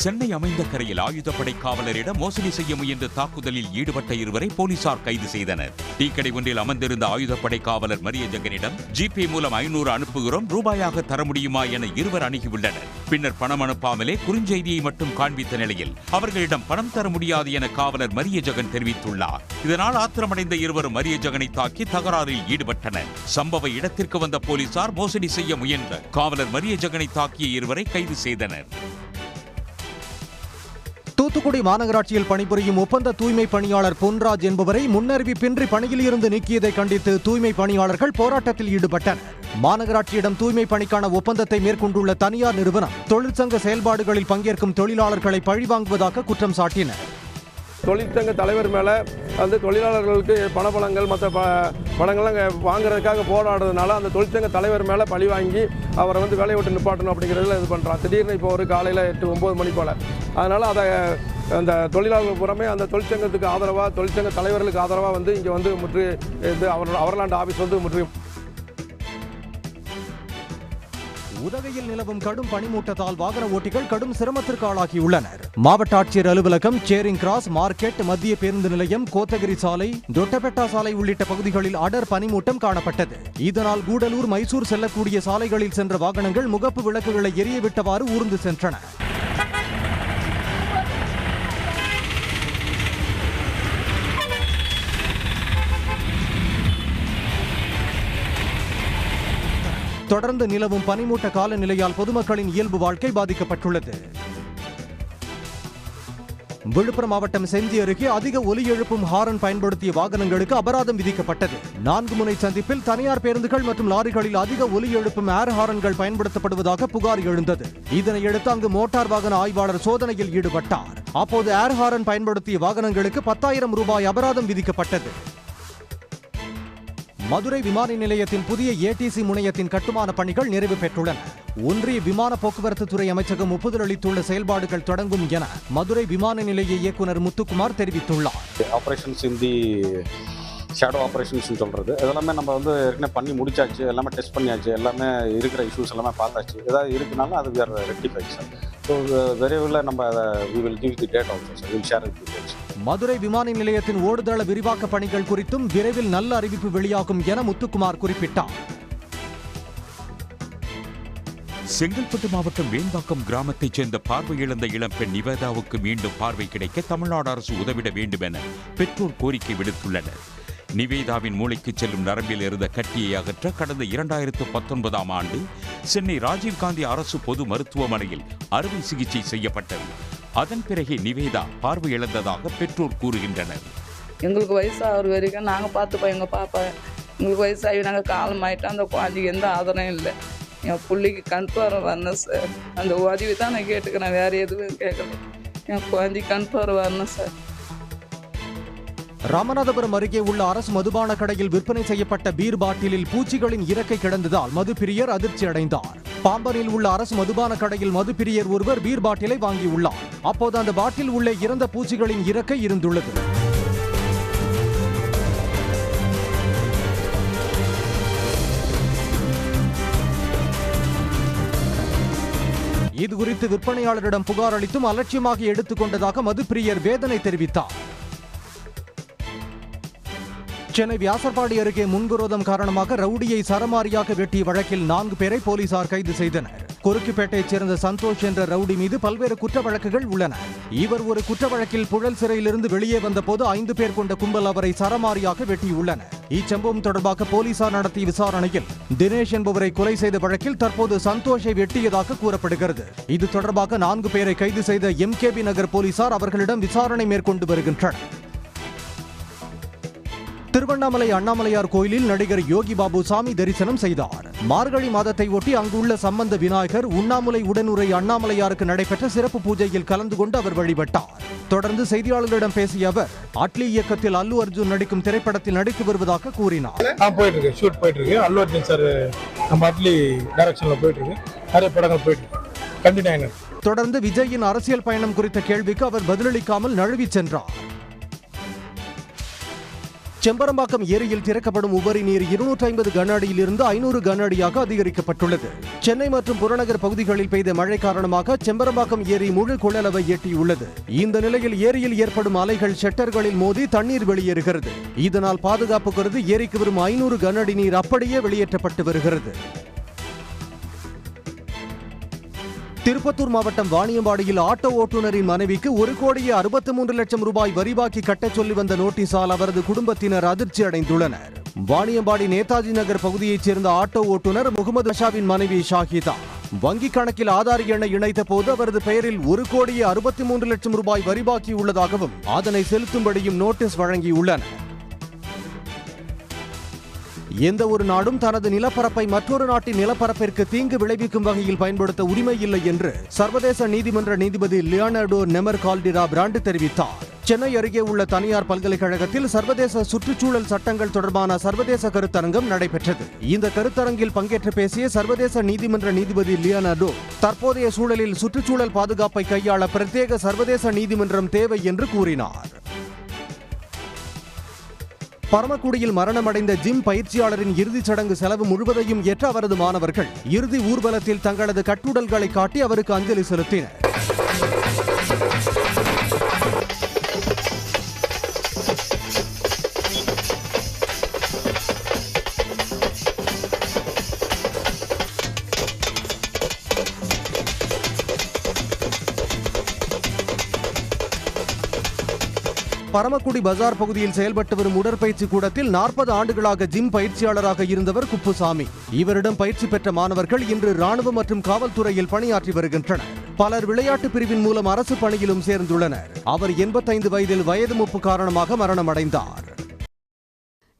சென்னை அமைந்த கரையில் ஆயுதப்படை காவலரிடம் மோசடி செய்ய முயன்ற தாக்குதலில் ஈடுபட்ட இருவரை போலீசார் கைது செய்தனர். டீக்கடை ஒன்றில் அமர்ந்திருந்த ஆயுதப்படை காவலர் மரியஜகனிடம் ஜிபே மூலம் 500 அனுப்புகிறோம், ரூபாயாக தர முடியுமா என இருவர் அணுகியுள்ளனர். பின்னர் பணம் அனுப்பாமலே குறுஞ்செய்தியை மட்டும் காண்பித்த நிலையில் அவர்களிடம் பணம் தர முடியாது என காவலர் மரியஜகன் தெரிவித்துள்ளார். இதனால் ஆத்திரமடைந்த இருவரும் மரியஜகனை தாக்கி தகராறில் ஈடுபட்டனர். சம்பவ இடத்திற்கு வந்த போலீசார் மோசடி செய்ய முயன்ற காவலர் மரியஜகனை தாக்கிய இருவரை கைது செய்தனர். தூத்துக்குடி மாநகராட்சியில் பணிபுரியும் ஒப்பந்த தூய்மை பணியாளர் பொன்ராஜ் என்பவரை முன்னறிவிப்பின்றி பணியில் இருந்து நீக்கியதை கண்டித்து தூய்மை பணியாளர்கள் போராட்டத்தில் ஈடுபட்டனர். மாநகராட்சியிடம் தூய்மை பணிக்கான ஒப்பந்தத்தை மேற்கொண்டுள்ள தனியார் நிறுவனம் தொழிற்சங்க செயல்பாடுகளில் பங்கேற்கும் தொழிலாளர்களை பழிவாங்குவதாக குற்றம் சாட்டினர். தொழிற்சங்க தலைவர் மேலே வந்து தொழிலாளர்களுக்கு பணப்பலங்கள் மற்ற பணங்கள்லாம் வாங்குறதுக்காக போராடுறதுனால அந்த தொழிற்சங்க தலைவர் மேலே பழி வாங்கி அவரை வந்து வேலையை விட்டு நிப்பாட்டணும் அப்படிங்கிறதுல இது பண்ணுறான். திடீர்னு இப்போ ஒரு காலையில் 8-9 மணி போல். அதனால் அதை அந்த தொழிலாளர்கள் புறமே அந்த தொழிற்சங்கத்துக்கு ஆதரவாக தொழிற்சங்க தலைவர்களுக்கு ஆதரவாக வந்து இங்கே வந்து இது அவர்லாண்டு ஆஃபீஸ் வந்து முற்று. உதகையில் நிலவும் கடும் பனிமூட்டத்தால் வாகன ஓட்டிகள் கடும் சிரமத்திற்கு ஆளாகியுள்ளனர். மாவட்ட ஆட்சியர் அலுவலகம், சேரிங் கிராஸ், மார்க்கெட், மத்திய பேருந்து நிலையம், கோத்தகிரி சாலை, தொட்டபெட்டா சாலை உள்ளிட்ட பகுதிகளில் அடர் பனிமூட்டம் காணப்பட்டது. இதனால் கூடலூர், மைசூர் செல்லக்கூடிய சாலைகளில் சென்ற வாகனங்கள் முகப்பு விளக்குகளை எரியவிட்டவாறு ஊர்ந்து சென்றன. தொடர்ந்து நிலவும் பனிமூட்ட காலநிலையால் பொதுமக்களின் இயல்பு வாழ்க்கை பாதிக்கப்பட்டுள்ளது. விழுப்புரம் மாவட்டம் செஞ்சி அருகே அதிக ஒலி எழுப்பும் ஹாரன் பயன்படுத்திய வாகனங்களுக்கு அபராதம் விதிக்கப்பட்டது. 4 முனை சந்திப்பில் தனியார் பேருந்துகள் மற்றும் லாரிகளில் அதிக ஒலி எழுப்பும் ஏர் ஹாரன்கள் பயன்படுத்தப்படுவதாக புகார் எழுந்தது. இதனையடுத்து அங்கு மோட்டார் வாகன ஆய்வாளர் சோதனையில் ஈடுபட்டார். அப்போது ஏர் ஹாரன் பயன்படுத்திய வாகனங்களுக்கு 10,000 ரூபாய் அபராதம் விதிக்கப்பட்டது. மதுரை விமான நிலையத்தின் புதிய ஏடிசி முனையத்தின் கட்டுமான பணிகள் நிறைவு பெற்றுள்ளன. ஒன்றிய விமான போக்குவரத்து துறை அமைச்சகம் ஒப்புதல் அளித்துள்ள செயல்பாடுகள் தொடங்கும் என மதுரை விமான நிலைய இயக்குநர் முத்துக்குமார் தெரிவித்துள்ளார். ஷேடோ ஆப்ரேஷன்ஸ்னு சொல்கிறது இதெல்லாமே நம்ம வந்து ஏற்கனவே பண்ணி முடிச்சாச்சு, எல்லாமே டெஸ்ட் பண்ணியாச்சு, எல்லாமே இருக்கிற இஷ்யூஸ் எல்லாமே பார்த்தாச்சு. ஏதாவது இருக்குனாலும் அது வேறு ரெக்டிஃபை சார். ஸோ விரைவில் நம்ம we will give the data also sir. We will share the details. Madurai விமான நிலையத்தின் ஓடுதள விரிவாக்க பணிகள் குறித்தும் விரைவில் நல்ல அறிவிப்பு வெளியாகும் என முத்துக்குமார் குறிப்பிட்டார். செங்கல்பட்டு மாவட்டம் வேம்பாக்கம் கிராமத்தைச் சேர்ந்த பார்வையிழந்த இளம்பெண் நிவேதாவுக்கு மீண்டும் பார்வை கிடைக்க தமிழ்நாடு அரசு உதவிட வேண்டும் என பெற்றோர் கோரிக்கை விடுத்துள்ளனர். நிவேதாவின் மூளைக்கு செல்லும் நரம்பில் இருந்த கட்டியை அகற்ற கடந்த 2019ஆம் ஆண்டு சென்னை ராஜீவ்காந்தி அரசு பொது மருத்துவமனையில் அறுவை சிகிச்சை செய்யப்பட்டது. அதன் பிறகே நிவேதா பார்வையிழந்ததாக பெற்றோர் கூறுகின்றனர். எங்களுக்கு வயசாகிற வரைக்கும் நாங்கள் பார்த்துப்போம் எங்கள் பாப்பா. எங்களுக்கு வயசாகி நாங்கள் காலம் ஆகிட்டோம். அந்த குழந்தைக்கு எந்த ஆதரவும் இல்லை. என் பிள்ளைக்கு கண் பார்வை வரணும் சார். அந்த உதவி தான் நான் கேட்டுக்கிறேன், வேறு எதுவும் கேட்கல. என் குழந்தைக்கு கண் பார்வை வரணும் சார். ராமநாதபுரம் அருகே உள்ள அரசு மதுபான கடையில் விற்பனை செய்யப்பட்ட பீர் பாட்டிலில் பூச்சிகளின் இறக்கை கிடந்ததால் மதுப்பிரியர் அதிர்ச்சி அடைந்தார். பாம்பனில் உள்ள அரசு மதுபான கடையில் மதுப்பிரியர் ஒருவர் பீர் பாட்டிலை வாங்கியுள்ளார். அப்போது அந்த பாட்டில் உள்ளே இறந்த பூச்சிகளின் இறக்கை இருந்துள்ளது. இதுகுறித்து விற்பனையாளரிடம் புகார் அளித்தும் அலட்சியமாக எடுத்துக்கொண்டதாக மதுப்பிரியர் வேதனை தெரிவித்தார். சென்னை வியாசர்பாடி அருகே முன்விரோதம் காரணமாக ரவுடியை சரமாரியாக வெட்டிய வழக்கில் 4 பேரை போலீசார் கைது செய்தனர். கொருக்குப்பேட்டையைச் சேர்ந்த சந்தோஷ் என்ற ரவுடி மீது பல்வேறு குற்ற வழக்குகள் உள்ளன. இவர் ஒரு குற்ற வழக்கில் புழல் சிறையிலிருந்து வெளியே வந்தபோது 5 பேர் கொண்ட கும்பல் அவரை சரமாரியாக வெட்டியுள்ளனர். இச்சம்பவம் தொடர்பாக போலீசார் நடத்திய விசாரணையில் தினேஷ் என்பவரை கொலை செய்த வழக்கில் தற்போது சந்தோஷை வெட்டியதாக கூறப்படுகிறது. இது தொடர்பாக 4 பேரை கைது செய்த MKB நகர் போலீசார் அவர்களிடம் விசாரணை மேற்கொண்டு வருகின்றனர். திருவண்ணாமலை அண்ணாமலையார் கோயிலில் நடிகர் யோகி பாபு சாமி தரிசனம் செய்தார். மார்கழி மாதத்தை ஒட்டி அங்குள்ள சம்பந்த விநாயகர், உண்ணாமுலை உடனுரை அண்ணாமலையாருக்கு நடைபெற்ற சிறப்பு பூஜையில் கலந்து கொண்டு அவர் வழிபட்டார். தொடர்ந்து செய்தியாளர்களிடம் பேசிய அவர் அட்லி இயக்கத்தில் அல்லு அர்ஜுன் நடிக்கும் திரைப்படத்தில் நடித்து வருவதாக கூறினார். ஷூட் போயிட்டு இருக்கு. அல்லு அர்ஜுன் சார் நம்ம அட்லி டைரக்ஷன்ல போயிட்டு இருக்கு. நிறைய படங்கள் போயிட்டு கண்டினியூ. தொடர்ந்து விஜயின் அரசியல் பயணம் குறித்த கேள்விக்கு அவர் பதிலளிக்காமல் நழுவி சென்றார். செம்பரம்பாக்கம் ஏரியில் திறக்கப்படும் உபரி நீர் 250 கன அடியிலிருந்து 500 கன அடியாக அதிகரிக்கப்பட்டுள்ளது. சென்னை மற்றும் புறநகர் பகுதிகளில் பெய்த மழை காரணமாக செம்பரம்பாக்கம் ஏரி முழு கொள்ளளவை எட்டியுள்ளது. இந்த நிலையில் ஏரியில் ஏற்படும் அலைகள் ஷட்டர்களில் மோதி தண்ணீர் வெளியேறுகிறது. இதனால் பாதுகாப்பு கருதி ஏரிக்கு வரும் 500 கன அடி நீர் அப்படியே வெளியேற்றப்பட்டு வருகிறது. திருப்பத்தூர் மாவட்டம் வாணியம்பாடியில் ஆட்டோ ஓட்டுநரின் மனைவிக்கு 1,63,00,000 ரூபாய் வரி பாக்கி கட்டச் சொல்லி வந்த நோட்டீஸால் அவரது குடும்பத்தினர் அதிர்ச்சி அடைந்துள்ளனர். வாணியம்பாடி நேதாஜி நகர் பகுதியைச் சேர்ந்த ஆட்டோ ஓட்டுநர் முகமது ஷாவின் மனைவி ஷாஹிதா வங்கிக் கணக்கில் ஆதார் எண்ணை இணைத்த போது அவரது பெயரில் 1,63,00,000 ரூபாய் வரி பாக்கி உள்ளதாகவும் அதனை செலுத்தும்படியும் நோட்டீஸ் வழங்கியுள்ளனர். எந்த ஒரு நாடும் தனது நிலப்பரப்பை மற்றொரு நாட்டின் நிலப்பரப்பிற்கு தீங்கு விளைவிக்கும் வகையில் பயன்படுத்த உரிமை இல்லை என்று சர்வதேச நீதிமன்ற நீதிபதி லியோனார்டோ நெமர் கால்டிரா பிராண்ட் தெரிவித்தார். சென்னை அருகே உள்ள தனியார் பல்கலைக்கழகத்தில் சர்வதேச சுற்றுச்சூழல் சட்டங்கள் தொடர்பான சர்வதேச கருத்தரங்கம் நடைபெற்றது. இந்த கருத்தரங்கில் பங்கேற்று பேசிய சர்வதேச நீதிமன்ற நீதிபதி லியோனார்டோ தற்போதைய சூழலில் சுற்றுச்சூழல் பாதுகாப்பை கையாள பிரத்யேக சர்வதேச நீதிமன்றம் தேவை என்று கூறினார். பரமக்குடியில் மரணமடைந்த ஜிம் பயிற்சியாளரின் இறுதிச் சடங்கு செலவு முழுவதையும் ஏற்ற அவரது மாணவர்கள் இறுதி ஊர்வலத்தில் தங்களது கட்டுடல்களை காட்டி அவருக்கு அஞ்சலி செலுத்தினர். பரமக்குடி பஜார் பகுதியில் செயல்பட்டு வரும் உடற்பயிற்சி கூடத்தில் 40 ஆண்டுகளாக ஜிம் பயிற்சியாளராக இருந்தவர் குப்புசாமி. இவரிடம் பயிற்சி பெற்ற மாணவர்கள் இன்று ராணுவம் மற்றும் காவல்துறையில் பணியாற்றி வருகின்றனர். பலர் விளையாட்டு பிரிவின் மூலம் அரசு பணியிலும் சேர்ந்துள்ளனர். அவர் 85 வயதில் வயது மூப்பு காரணமாக மரணமடைந்தார்.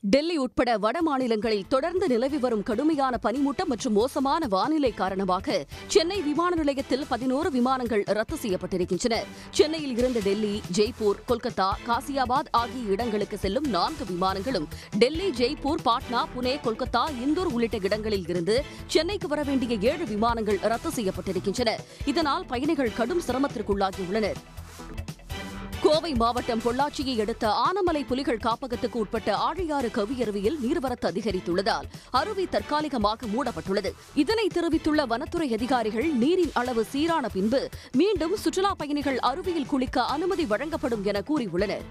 டெல்லி உட்பட வட மாநிலங்களில் தொடர்ந்து நிலவி வரும் கடுமையான பனிமூட்டம் மற்றும் மோசமான வானிலை காரணமாக சென்னை விமான நிலையத்தில் 11 விமானங்கள் ரத்து செய்யப்பட்டிருக்கின்றன. சென்னையில் இருந்து டெல்லி, ஜெய்ப்பூர், கொல்கத்தா, காசியாபாத் ஆகிய இடங்களுக்கு செல்லும் 4 விமானங்களும் டெல்லி, ஜெய்ப்பூர், பாட்னா, புனே, கொல்கத்தா, இந்தூர் உள்ளிட்ட இடங்களில் இருந்து சென்னைக்கு வர வேண்டிய 7 விமானங்கள் ரத்து செய்யப்பட்டிருக்கின்றன. இதனால் பயணிகள் கடும் சிரமத்திற்குள்ளாகியுள்ளனர். கோவை மாவட்டம் பொள்ளாச்சியை அடுத்த ஆனமலை புலிகள் காப்பகத்துக்கு உட்பட்ட ஆழியாறு கவியருவியில் நீர்வரத்து அதிகரித்துள்ளதால் அருவி தற்காலிகமாக மூடப்பட்டுள்ளது. இதனை தெரிவித்துள்ள வனத்துறை அதிகாரிகள் நீரின் அளவு சீரான பின்பு மீண்டும் சுற்றுலா பயணிகள் அருவியில் குளிக்க அனுமதி வழங்கப்படும் என கூறியுள்ளனர்.